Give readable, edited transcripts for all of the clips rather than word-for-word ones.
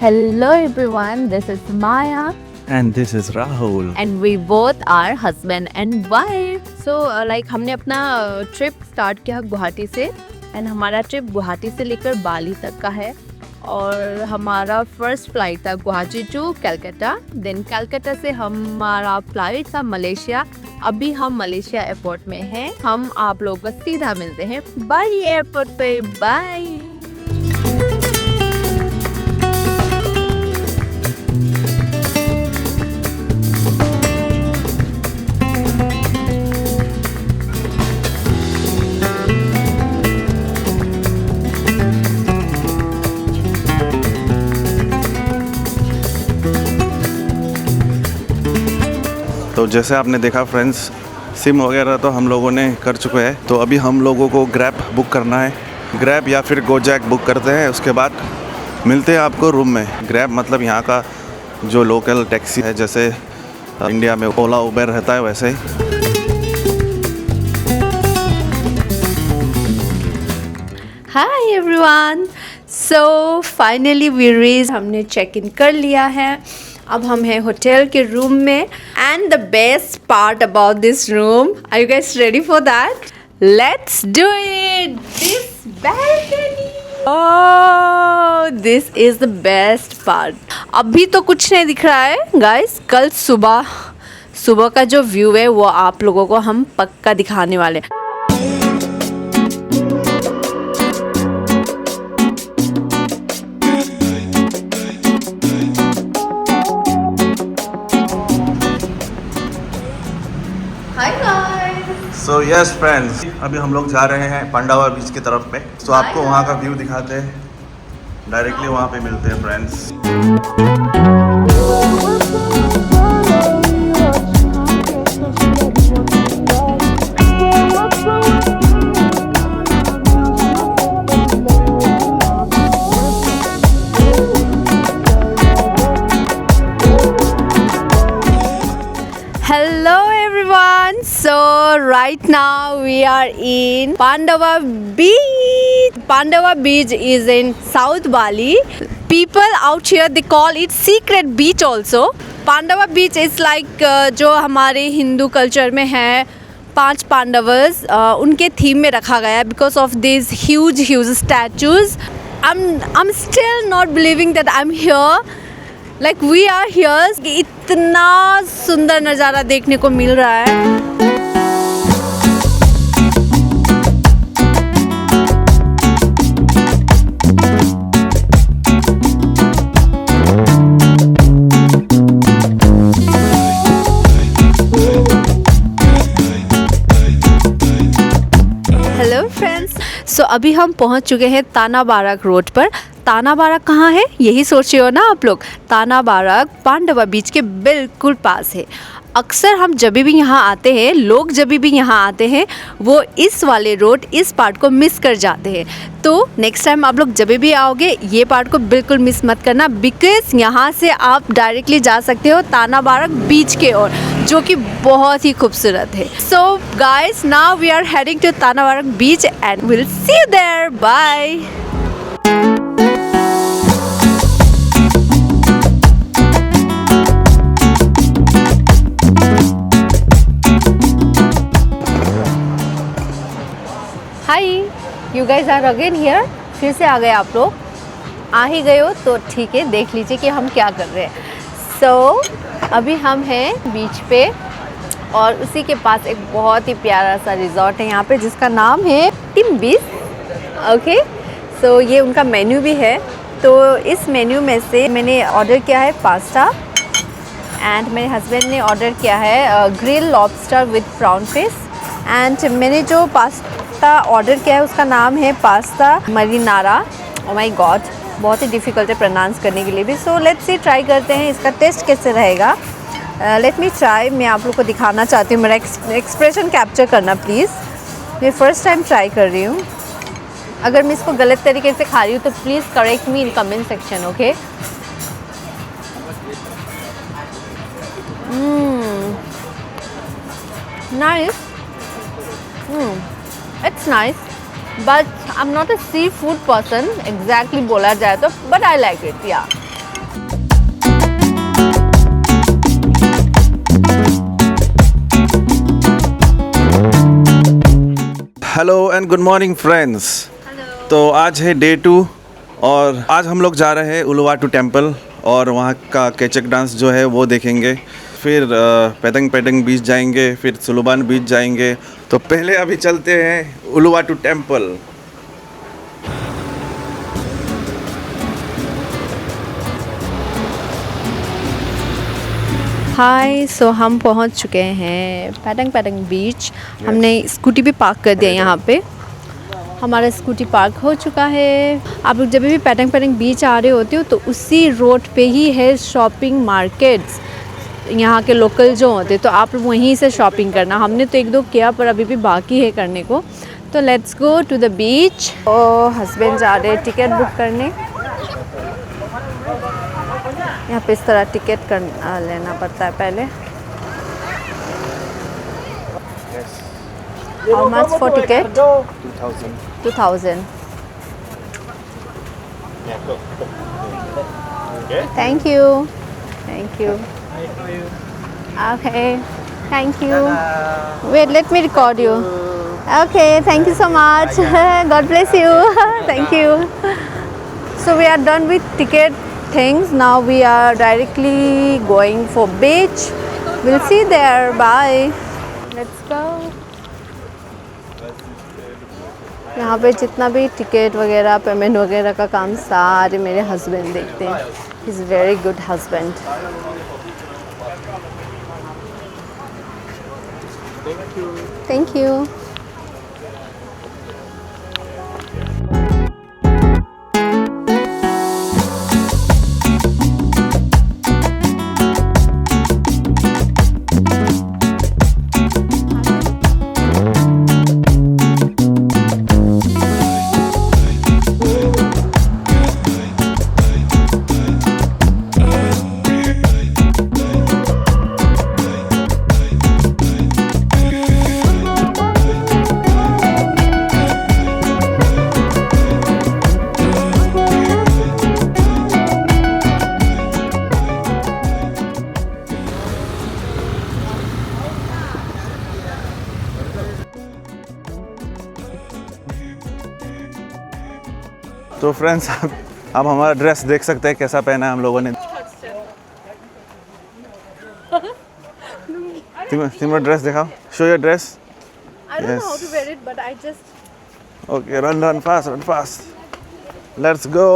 Hello everyone, this is Maya And this is Rahul. and we both are husband and wife. So हमने अपना trip start किया गुवाहाटी से and हमारा trip Guwahati से लेकर बाली तक का है और हमारा फर्स्ट फ्लाइट था गुवाहाटी टू कलकत्ता, देन कलकत्ता से हमारा फ्लाइट था मलेशिया। अभी हम मलेशिया एयरपोर्ट में हैं। हम आप लोगों को सीधा मिलते हैं बाली एयरपोर्ट पे। बाय। तो जैसे आपने देखा फ्रेंड्स, सिम वगैरह तो हम लोगों ने कर चुके हैं। तो अभी हम लोगों को ग्रैब बुक करना है। ग्रैब या फिर गोजैक बुक करते हैं, उसके बाद मिलते हैं आपको रूम में। ग्रैब मतलब यहाँ का जो लोकल टैक्सी है, जैसे इंडिया में ओला उबर रहता है वैसे ही। Hi everyone, so finally we reach. हमने चेक इन कर लिया है। अब हम हैं होटल के रूम में and the best part about this room, are you guys ready for that? Let's do it. This balcony, oh this is the best part. अभी तो कुछ नहीं दिख रहा है गाइस, कल सुबह का जो व्यू है वो आप लोगों को हम पक्का दिखाने वाले हैं। सो यस फ्रेंड्स, अभी हम लोग जा रहे हैं पांडावा बीच की तरफ पे। तो आपको वहाँ का व्यू दिखाते हैं, डायरेक्टली वहाँ पे मिलते हैं friends. Hello everyone, so right now we are in Pandava Beach. Pandava Beach is in South Bali. People out here they call it secret beach also. Pandava Beach is like जो हमारे Hindu culture में है 5 पांडवस, उनके theme में रखा गया है because of these huge statues. I'm still not believing that I'm here. Like we are here. इतना सुंदर नज़ारा देखने को मिल रहा है। हेलो फ्रेंड्स, सो अभी हम पहुंच चुके हैं ताना बारक रोड पर। ताना बारक कहाँ है यही सोच रहे हो ना आप लोग? ताना बारक पांडवा बीच के बिल्कुल पास है। अक्सर हम जब भी यहाँ आते हैं, लोग जब भी यहाँ आते हैं, वो इस वाले रोड, इस पार्ट को मिस कर जाते हैं। तो नेक्स्ट टाइम आप लोग जब भी आओगे ये पार्ट को बिल्कुल मिस मत करना, बिकॉज यहाँ से आप डायरेक्टली जा सकते हो ताना बारक बीच के ओर, जो कि बहुत ही खूबसूरत है। So guys, now we are heading to Tanah Barak beach and will see you there. Bye. Hi, you guys are again here. फिर से आ गए आप लोग। आ ही गए हो तो ठीक है, देख लीजिए कि हम क्या कर रहे हैं। सो अभी हम हैं बीच पे और उसी के पास एक बहुत ही प्यारा सा रिजॉर्ट है यहाँ पे, जिसका नाम है टिम्बिस। ओके, सो ये उनका मेन्यू भी है। तो इस मेन्यू में से मैंने ऑर्डर किया है पास्ता एंड मेरे हस्बैंड ने ऑर्डर किया है grill lobster with brown fish. And मैंने जो पास्ता ऑर्डर किया है उसका नाम है पास्ता मरीनारा। ओह माय गॉड, बहुत ही डिफ़िकल्ट है प्रोनाउंस करने के लिए भी। सो लेट्स सी, ट्राई करते हैं इसका टेस्ट कैसे रहेगा। Let me try. मैं आप लोग को दिखाना चाहती हूँ, मेरा एक्सप्रेशन कैप्चर करना प्लीज़। मैं फ़र्स्ट टाइम ट्राई कर रही हूँ। अगर मैं इसको गलत तरीके से खा रही हूँ तो please correct me in comment section, okay? Nice, it's nice, but I am not a sea food person exactly बोला जाए तो, बट आई लाइक इट। या hello and good morning friends. तो आज है डे 2 और आज हम लोग जा रहे हैं उलुवाटू टेम्पल और वहाँ का केचक डांस जो है वो देखेंगे। फिर पेदंग पेदंग बीच जाएंगे, फिर सुलुबान बीच जाएंगे। तो पहले अभी चलते हैं उलुवाटू टेम्पल। हाय, सो हम पहुंच चुके हैं पेदंग पेदंग बीच। हमने स्कूटी भी पार्क कर दिया यहाँ पे। हमारा स्कूटी पार्क हो चुका है। आप लोग जब भी पेदंग पेदंग बीच आ रहे होते हो तो उसी रोड पे ही है शॉपिंग मार्केट्स, यहाँ के लोकल जो होते, तो आप वहीं से शॉपिंग करना। हमने तो 1-2 किया पर अभी भी बाकी है करने को। तो let's go to the beach. और हस्बैंड जा रहे हैं टिकट बुक करने। यहाँ पे इस तरह टिकट लेना पड़ता है पहले। How much for ticket? 2000. Thank you. Thank you. Okay. Thank you. Wait, let me record you. Okay. Thank you so much. God bless you. Thank you. So we are done with ticket things. Now we are directly going for beach. We'll see there. Bye. Let's go. यहाँ पे जितना भी ticket वगैरह payment वगैरह का काम सारे मेरे हस्बैंड देखते हैं। He is very good husband. Thank you. तो फ्रेंड्स आप हमारा ड्रेस देख सकते हैं कैसा पहना है हम लोगों ने। तुम्हारा ड्रेस दिखाओ, show your dress. I don't know how to wear it, but I just. Okay, run fast. Let's go.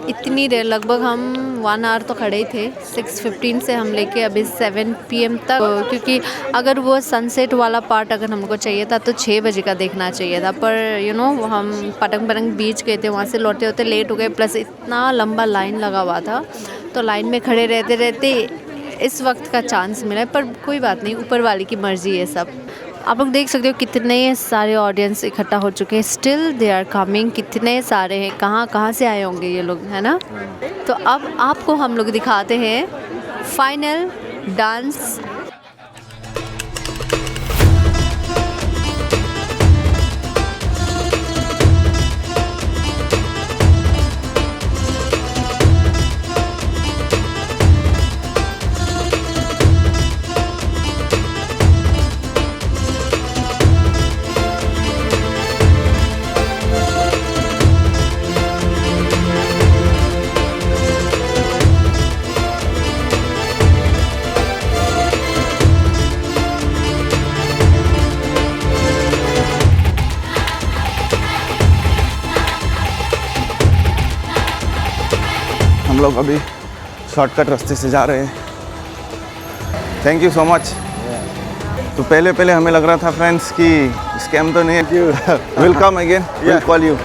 इतनी देर, लगभग हम 1 आवर तो खड़े ही थे। 6:15 से हम लेके अभी 7 PM तक, क्योंकि अगर वो सनसेट वाला पार्ट अगर हमको चाहिए था तो 6 बजे का देखना चाहिए था। पर हम पतंग पतंग बीच गए थे, वहाँ से लौटते होते लेट हो गए। प्लस इतना लंबा लाइन लगा हुआ था तो लाइन में खड़े रहते रहते इस वक्त का चांस मिला है। पर कोई बात नहीं, ऊपर वाले की मर्ज़ी है सब। आप लोग देख सकते हो कितने सारे ऑडियंस इकट्ठा हो चुके हैं। Still they are coming. कितने सारे हैं, कहाँ से आए होंगे ये लोग, है ना। तो अब आपको हम लोग दिखाते हैं फाइनल डांस। हम लोग अभी शॉर्टकट रास्ते से जा रहे हैं। Thank you so much. तो पहले हमें लग रहा था फ्रेंड्स कि स्कैम तो नहीं है। Will come again, will call you.